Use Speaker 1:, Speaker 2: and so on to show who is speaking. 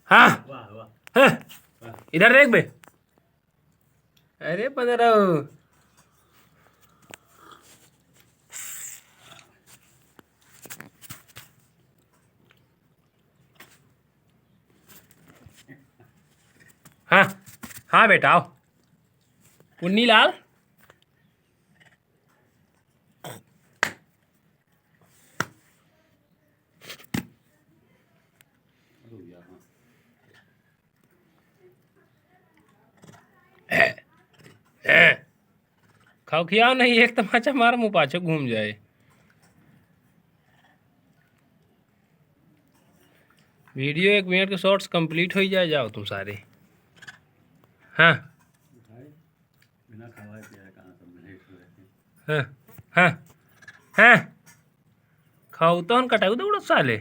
Speaker 1: हाँ हाँ इधर देख बे। अरे 15 हाँ हाँ बेटा आओ। पुन्नी लाल खाओ खियाओ नहीं, एक तमाचा मार मुँह पाछे घूम जाए। वीडियो 1 मिनट के शॉर्ट्स कंप्लीट हो ही जाए। जाओ तुम सारे। हाँ हाँ हाँ हाँ खाओ तो कटाऊ तो साले।